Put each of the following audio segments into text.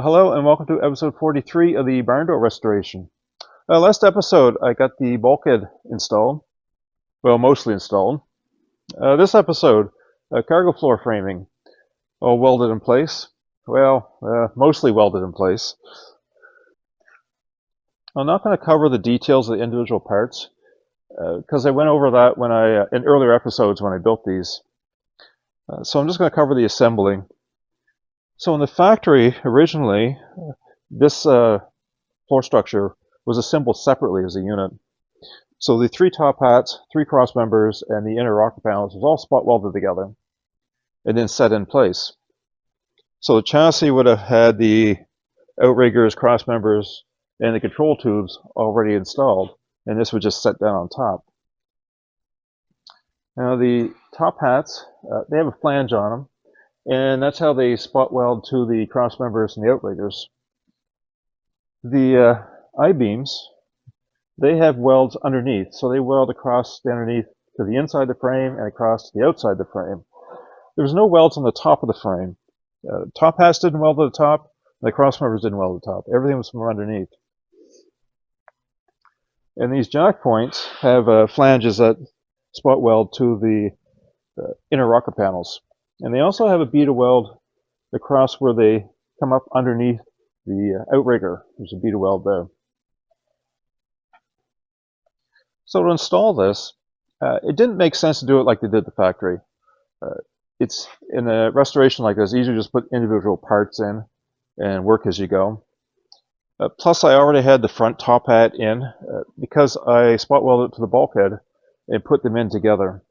Hello and welcome to episode 43 of the Barndoor restoration. Last episode I got the bulkhead installed, well mostly installed. This episode, cargo floor framing, all welded in place. Well, mostly welded in place. I'm not going to cover the details of the individual parts because I went over that when in earlier episodes when I built these. So I'm just going to cover the assembling. So in the factory, originally, this floor structure was assembled separately as a unit. So the three top hats, three cross members, and the inner rocker panels was all spot welded together and then set in place. So the chassis would have had the outriggers, cross members, and the control tubes already installed, and this would just set down on top. Now the top hats, they have a flange on them, and that's how they spot weld to the cross members and the outriggers. The I-beams, they have welds underneath, so they weld across the underneath to the inside of the frame and across to the outside of the frame. There's no welds on the top of the frame. Top hats didn't weld at the top, and the cross members didn't weld at the top. Everything was from underneath. And these jack points have flanges that spot weld to the inner rocker panels. And they also have a bead weld across where they come up underneath the outrigger. There's a bead weld there. So to install this, it didn't make sense to do it like they did at the factory. It's in a restoration like this, easier to just put individual parts in and work as you go. Plus, I already had the front top hat in because I spot welded it to the bulkhead and put them in together.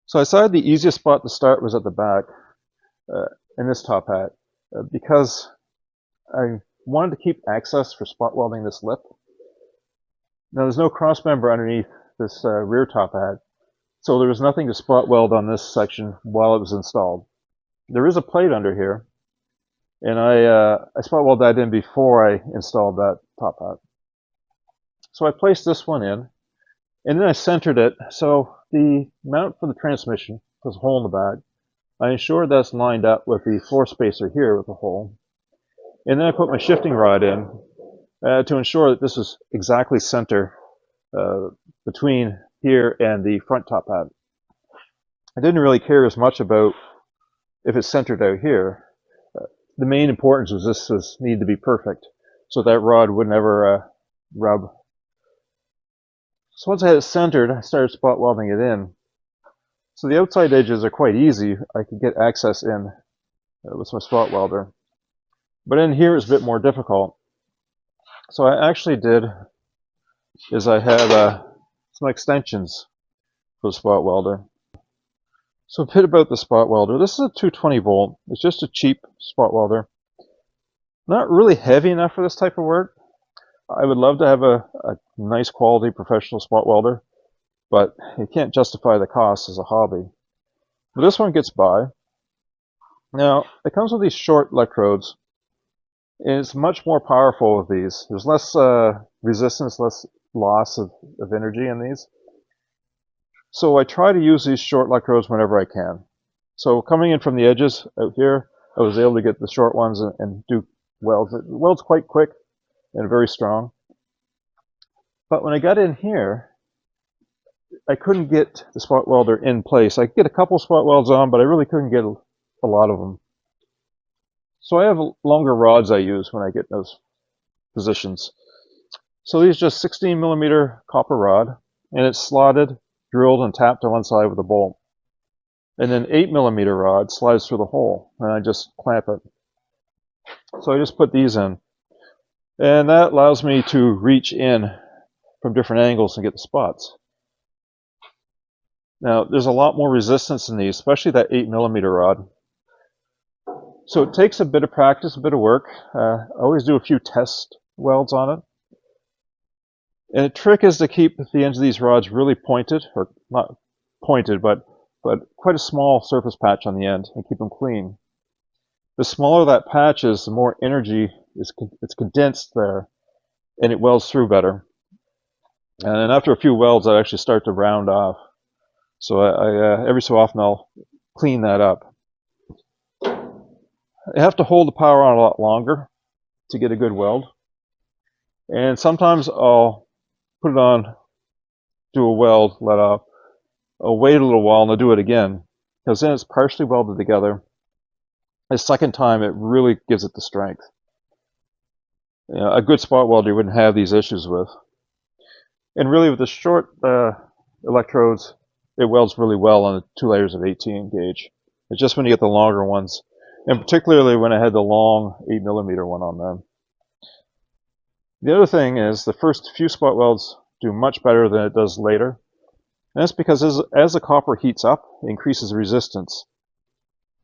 So I decided the easiest spot to start was at the back in this top hat because I wanted to keep access for spot welding this lip. Now there's no cross member underneath this rear top hat, so there was nothing to spot weld on this section while it was installed. There is a plate under here, and I spot welded that in before I installed that top hat. So I placed this one in, and then I centered it so the mount for the transmission, there's a hole in the back, I ensured that's lined up with the floor spacer here with the hole. And then I put my shifting rod in to ensure that this is exactly center between here and the front top hat. I didn't really care as much about if it's centered out here. The main importance was this needed to be perfect so that rod would never rub. So once I had it centered, I started spot welding it in. So the outside edges are quite easy. I could get access in with my spot welder. But in here it's a bit more difficult. So what I actually did is I have some extensions for the spot welder. So a bit about the spot welder. This is a 220 volt. It's just a cheap spot welder. Not really heavy enough for this type of work. I would love to have a nice quality professional spot welder, but you can't justify the cost as a hobby. But this one gets by. Now, it comes with these short electrodes. It's much more powerful with these. There's less resistance, less loss of energy in these. So I try to use these short electrodes whenever I can. So coming in from the edges out here, I was able to get the short ones and do welds. It welds quite quick and very strong. But when I got in here, I couldn't get the spot welder in place. I could get a couple spot welds on, but I really couldn't get a lot of them. So I have longer rods I use when I get those positions. So these are just 16 millimeter copper rod, and it's slotted, drilled, and tapped on one side with a bolt. And then 8 millimeter rod slides through the hole, and I just clamp it. So I just put these in. And that allows me to reach in from different angles and get the spots. Now, there's a lot more resistance in these, especially that 8 millimeter rod. So it takes a bit of practice, a bit of work. I always do a few test welds on it. And the trick is to keep the ends of these rods really pointed, or not pointed, but quite a small surface patch on the end, and keep them clean. The smaller that patch is, the more energy it's condensed there, and it welds through better. And after a few welds, I actually start to round off. So I every so often I'll clean that up. I have to hold the power on a lot longer to get a good weld. And sometimes I'll put it on, do a weld, let up, I'll wait a little while and I'll do it again, because then it's partially welded together. The second time it really gives it the strength. You know, a good spot welder you wouldn't have these issues with. And really with the short electrodes, it welds really well on the 2 layers of 18 gauge. It's just when you get the longer ones, and particularly when I had the long 8mm one on them. The other thing is the first few spot welds do much better than it does later. And that's because as the copper heats up, it increases resistance.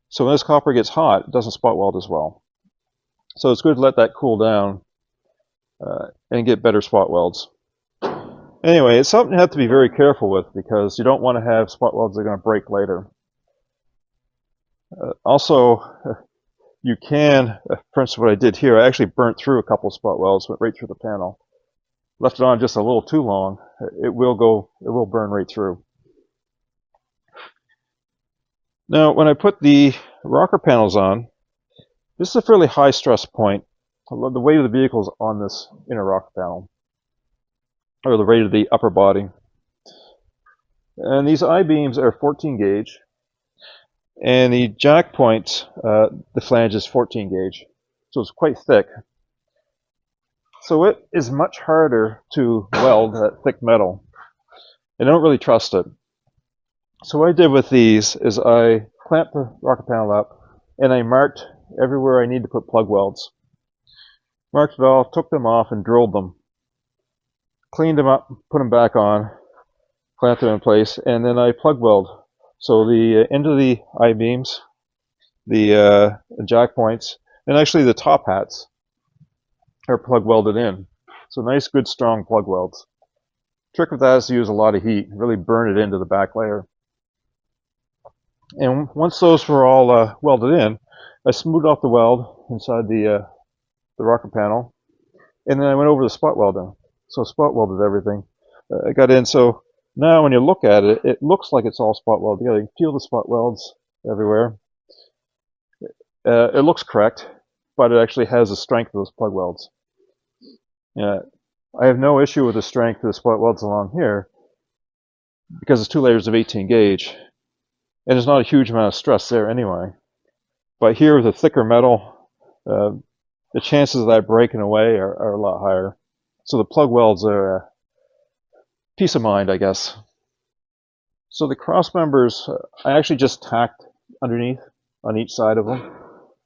So when this copper gets hot, it doesn't spot weld as well. So it's good to let that cool down and get better spot welds. Anyway, it's something you have to be very careful with because you don't want to have spot welds that are going to break later. Also, you can, for instance, what I did here, I actually burnt through a couple of spot welds, went right through the panel. Left it on just a little too long, it will burn right through. Now, when I put the rocker panels on, this is a fairly high stress point. The weight of the vehicle is on this inner rocker panel, or the weight of the upper body. And these I-beams are 14 gauge, and the jack point, the flange is 14 gauge, so it's quite thick. So it is much harder to weld that thick metal. I don't really trust it. So what I did with these is I clamped the rocker panel up and I marked everywhere I need to put plug welds. Marked it all, took them off and drilled them. Cleaned them up, put them back on, clamped them in place, and then I plug weld. So the end of the I-beams, the jack points, and actually the top hats are plug welded in. So nice, good, strong plug welds. Trick with that is to use a lot of heat, really burn it into the back layer. And once those were all welded in, I smoothed off the weld inside the rocker panel, and then I went over the spot welding. So spot welded everything. I got in, so now when you look at it, it looks like it's all spot welded together. You can feel the spot welds everywhere. It looks correct, but it actually has the strength of those plug welds. I have no issue with the strength of the spot welds along here because it's 2 layers of 18 gauge, and there's not a huge amount of stress there anyway. But here with a thicker metal, the chances of that breaking away are a lot higher. So the plug welds are peace of mind, I guess. So the cross members, I actually just tacked underneath on each side of them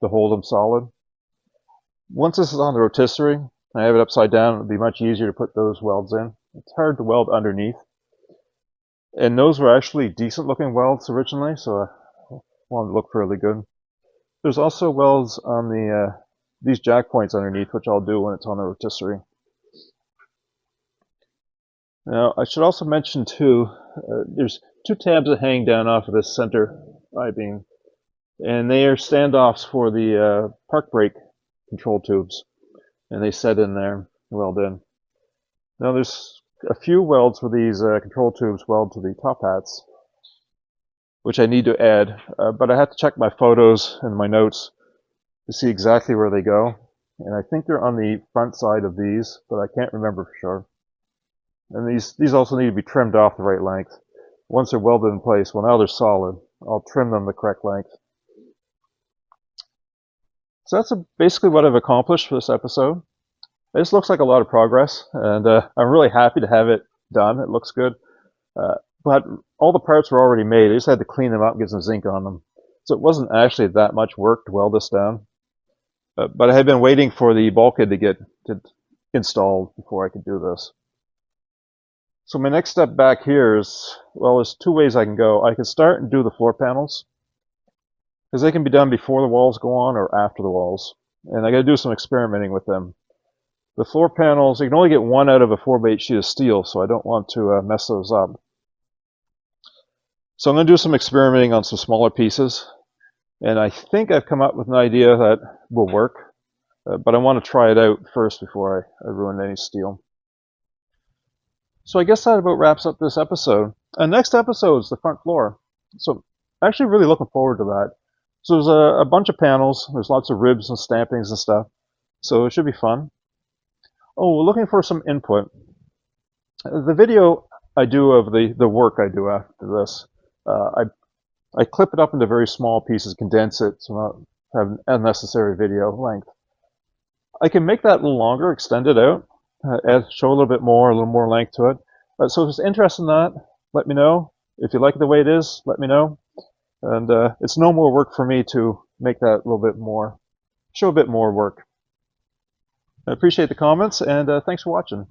to hold them solid. Once this is on the rotisserie, I have it upside down, it'll be much easier to put those welds in. It's hard to weld underneath. And those were actually decent looking welds originally, so I wanted to look fairly good. There's also welds on the these jack points underneath, which I'll do when it's on the rotisserie. Now, I should also mention too, there's 2 tabs that hang down off of this center I-beam, and they are standoffs for the park brake control tubes, and they set in there, weld in. Now there's a few welds for these control tubes weld to the top hats, which I need to add, but I have to check my photos and my notes to see exactly where they go, and I think they're on the front side of these, but I can't remember for sure. And these also need to be trimmed off the right length. Once they're welded in place, well now they're solid, I'll trim them the correct length. So that's basically what I've accomplished for this episode. This looks like a lot of progress, and I'm really happy to have it done. It looks good. But all the parts were already made. I just had to clean them up and get some zinc on them. So it wasn't actually that much work to weld this down. But I had been waiting for the bulkhead to get installed before I could do this. So my next step back here is, well, there's 2 ways I can go. I can start and do the floor panels, because they can be done before the walls go on or after the walls. And I got to do some experimenting with them. The floor panels, you can only get 1 out of a 4x8 sheet of steel, so I don't want to mess those up. So I'm going to do some experimenting on some smaller pieces, and I think I've come up with an idea that will work, but I want to try it out first before I ruin any steel. So I guess that about wraps up this episode. Next episode is the front floor. So I'm actually really looking forward to that. So there's a bunch of panels. There's lots of ribs and stampings and stuff. So it should be fun. Oh, we're looking for some input. The video I do of the work I do after this, I clip it up into very small pieces, condense it, so not have an unnecessary video length. I can make that a little longer, extend it out, show a little bit more, a little more length to it. So if there's interest in that, let me know. If you like it the way it is, let me know. And it's no more work for me to make that a little bit more, show a bit more work. I appreciate the comments, and thanks for watching.